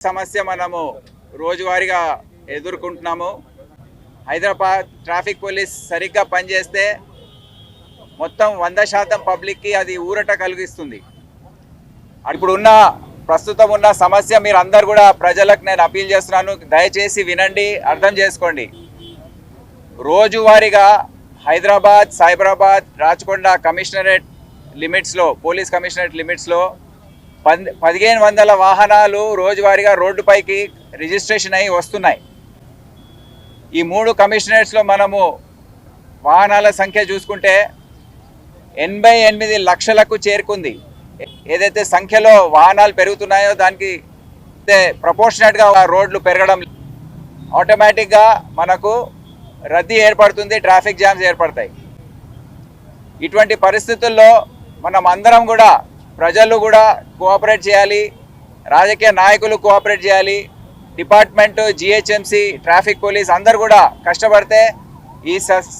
సమస్య మనము రోజువారీగా ఎదుర్కొంటున్నాము. హైదరాబాద్ ట్రాఫిక్ పోలీస్ సరిగ్గా పనిచేస్తే మొత్తం 100% పబ్లిక్కి అది ఊరట కలిగిస్తుంది. ఇప్పుడు ప్రస్తుతం ఉన్న సమస్య మీరు అందరు కూడా ప్రజలకు నేను అపీల్ చేస్తున్నాను, దయచేసి వినండి, అర్థం చేసుకోండి. రోజువారీగా హైదరాబాద్, సైబరాబాద్, రాచకొండ కమిషనరేట్ లిమిట్స్లో, పోలీస్ కమిషనరేట్ లిమిట్స్లో 1500 వాహనాలు రోజువారీగా రోడ్డుపైకి రిజిస్ట్రేషన్ అయ్యి వస్తున్నాయి. ఈ 3 కమిషనరేట్స్లో మనము వాహనాల సంఖ్య చూసుకుంటే 88 లక్షలకు చేరుకుంది. ఏదైతే సంఖ్యలో వాహనాలు పెరుగుతున్నాయో దానికి ప్రపోర్షనేట్గా రోడ్లు పెరగడం ఆటోమేటిక్గా మనకు రద్దీ ఏర్పడుతుంది, ట్రాఫిక్ జామ్స్ ఏర్పడతాయి. ఇటువంటి పరిస్థితుల్లో మనం అందరం కూడా, ప్రజలు కూడా కోఆపరేట్ చేయాలి, రాజకీయ నాయకులు కోఆపరేట్ చేయాలి, డిపార్ట్మెంట్, జిహెచ్ఎంసి, ట్రాఫిక్ పోలీస్ అందరు కూడా కష్టపడితే ఈ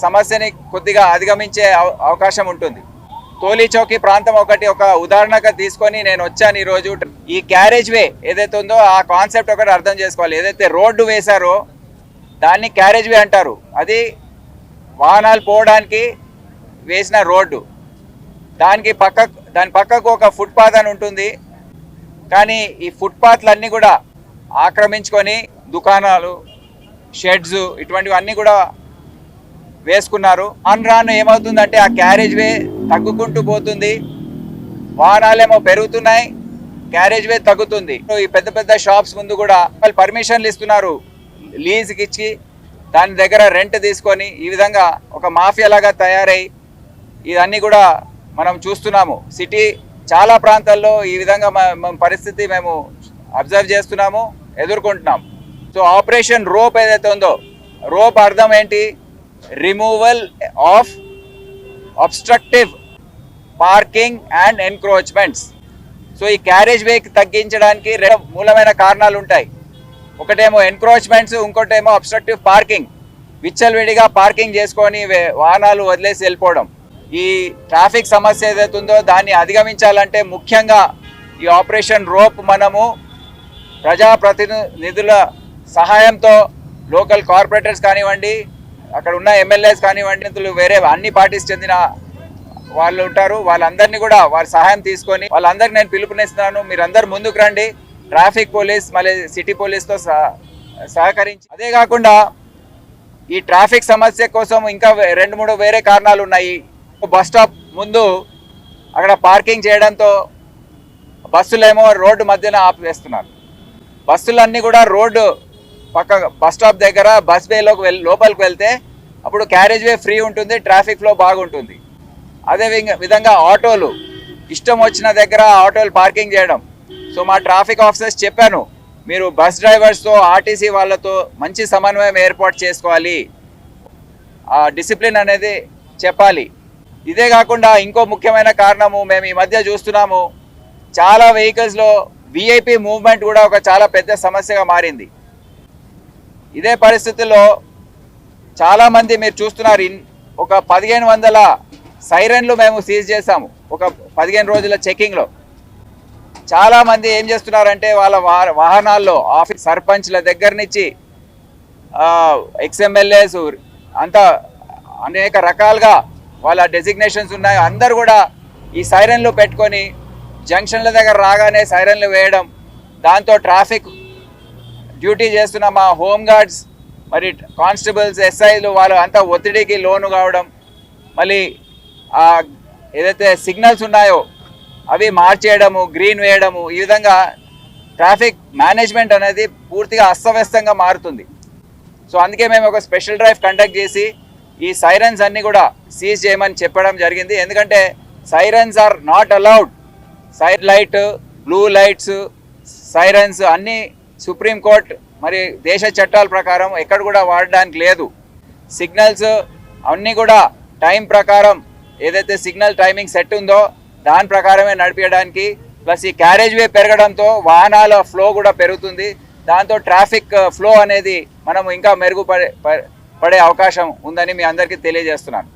సమస్యని కొద్దిగా అధిగమించే అవకాశం ఉంటుంది. తోలి చౌకీ ప్రాంతం ఒక ఉదాహరణగా తీసుకొని నేను వచ్చాను ఈరోజు. ఈ క్యారేజ్ వే ఏదైతే ఉందో ఆ కాన్సెప్ట్ ఒకటి అర్థం చేసుకోవాలి. ఏదైతే రోడ్డు వేశారో దాన్ని క్యారేజ్ వే అంటారు. అది వాహనాలు పోవడానికి వేసిన రోడ్డు. దాని పక్కకు ఒక ఫుట్పాత్ అని ఉంటుంది. కానీ ఈ ఫుట్పాత్లన్నీ కూడా ఆక్రమించుకొని దుకాణాలు, షెడ్స్ ఇటువంటివన్నీ కూడా వేసుకున్నారు. రాను ఏమవుతుందంటే ఆ క్యారేజ్ వే తగ్గుకుంటూ పోతుంది, వాహనాలేమో పెరుగుతున్నాయి, క్యారేజ్ వే తగ్గుతుంది. ఈ పెద్ద పెద్ద షాప్స్ ముందు కూడా వాళ్ళు పర్మిషన్లు ఇస్తున్నారు లీజ్కి ఇచ్చి, దాని దగ్గర రెంట్ తీసుకొని ఈ విధంగా ఒక మాఫియా లాగా తయారై ఇవన్నీ కూడా మనం చూస్తున్నాము. సిటీ చాలా ప్రాంతాల్లో ఈ విధంగా పరిస్థితి మేము అబ్జర్వ్ చేస్తున్నాము, ఎదుర్కొంటున్నాం. సో ఆపరేషన్ రోప్ ఏదైతే ఉందో, రోప్ అర్థం ఏంటి? Removal of obstructive parking and encroachments. So ఈ క్యారేజ్ వేకి తగ్గించడానికి 2 మూలమైన కారణాలు ఉంటాయి. ఒకటేమో ఎన్క్రోచ్మెంట్స్, ఇంకోటేమో అబ్స్ట్రక్టివ్ పార్కింగ్. విచ్చలవిడిగా పార్కింగ్ చేసుకొని వాహనాలు వదిలేసి వెళ్ళిపోవడం. ఈ ట్రాఫిక్ సమస్య ఏదైతే ఉందో దాన్ని అధిగమించాలంటే ముఖ్యంగా ఈ ఆపరేషన్ రోప్ మనము ప్రజాప్రతినిధుల సహాయంతో, లోకల్ కార్పొరేటర్స్ కానివ్వండి, అక్కడ ఉన్న ఎమ్మెల్యేస్ కానివ్వండి, వేరే అన్ని పార్టీస్ చెందిన వాళ్ళు ఉంటారు, వాళ్ళందరినీ కూడా వారి సహాయం తీసుకొని వాళ్ళందరికీ నేను పిలుపునిస్తున్నాను. మీరందరూ ముందుకు రండి, ట్రాఫిక్ పోలీస్ మళ్ళీ సిటీ పోలీస్తో సహకరించి. అదే కాకుండా ఈ ట్రాఫిక్ సమస్య కోసం ఇంకా 2-3 వేరే కారణాలు ఉన్నాయి. బస్ స్టాప్ ముందు అక్కడ పార్కింగ్ చేయడంతో బస్సులేమో రోడ్డు మధ్యన ఆపివేస్తున్నారు. బస్సులన్నీ కూడా రోడ్డు పక్క బస్ స్టాప్ దగ్గర బస్ వేలోకి లోపలికి వెళ్తే అప్పుడు క్యారేజ్ వే ఫ్రీ ఉంటుంది, ట్రాఫిక్ ఫ్లో బాగుంటుంది. అదే విధంగా ఆటోలు ఇష్టం వచ్చిన దగ్గర ఆటోలు పార్కింగ్ చేయడం. సో మా ట్రాఫిక్ ఆఫీసర్స్ చెప్పాను, మీరు బస్ డ్రైవర్స్తో, ఆర్టీసీ వాళ్ళతో మంచి సమన్వయం ఏర్పాటు చేసుకోవాలి, ఆ డిసిప్లిన్ అనేది చెప్పాలి. ఇదే కాకుండా ఇంకో ముఖ్యమైన కారణము మేము ఈ మధ్య చూస్తున్నాము, చాలా వెహికల్స్లో విఐపి మూవ్మెంట్ కూడా ఒక చాలా పెద్ద సమస్యగా మారింది. ఇదే పరిస్థితుల్లో చాలామంది మీరు చూస్తున్నారు, ఒక 1500 సైరన్లు మేము సీజ్ చేశాము ఒక 15 రోజుల చెకింగ్లో. చాలామంది ఏం చేస్తున్నారంటే వాళ్ళ వాహనాల్లో ఆఫీస్ సర్పంచ్ల దగ్గర నుంచి ఎక్స్ఎమ్మెల్యేస్ అంతా అనేక రకాలుగా వాళ్ళ డెసిగ్నేషన్స్ ఉన్నాయి, అందరు కూడా ఈ సైరన్లు పెట్టుకొని జంక్షన్ల దగ్గర రాగానే సైరన్లు వేయడం. దాంతో ట్రాఫిక్ డ్యూటీ చేస్తున్న మా హోంగార్డ్స్, మరి కానిస్టేబుల్స్, ఎస్ఐలు వాళ్ళు అంతా ఒత్తిడికి లోను కావడం, మళ్ళీ ఏదైతే సిగ్నల్స్ ఉన్నాయో అవి మార్చేయడము, గ్రీన్ వేయడము, ఈ విధంగా ట్రాఫిక్ మేనేజ్మెంట్ అనేది పూర్తిగా అస్తవ్యస్తంగా మారుతుంది. సో అందుకే మేము ఒక స్పెషల్ డ్రైవ్ కండక్ట్ చేసి ఈ సైరన్స్ అన్నీ కూడా సీజ్ చేయమని చెప్పడం జరిగింది. ఎందుకంటే sirens are not allowed. Side light, blue lights, sirens అన్నీ సుప్రీంకోర్టు మరి దేశ చట్టాల ప్రకారం ఎక్కడ కూడా వాడడానికి లేదు. సిగ్నల్స్ అన్నీ కూడా టైం ప్రకారం, ఏదైతే సిగ్నల్ టైమింగ్ సెట్ ఉందో దాని ప్రకారమే నడిపించడానికి. ప్లస్ ఈ క్యారేజ్ వే పెరగడంతో వాహనాల ఫ్లో కూడా పెరుగుతుంది. దాంతో ట్రాఫిక్ ఫ్లో అనేది మనం ఇంకా మెరుగుపడే అవకాశం ఉందని మీ అందరికీ తెలియజేస్తున్నాను.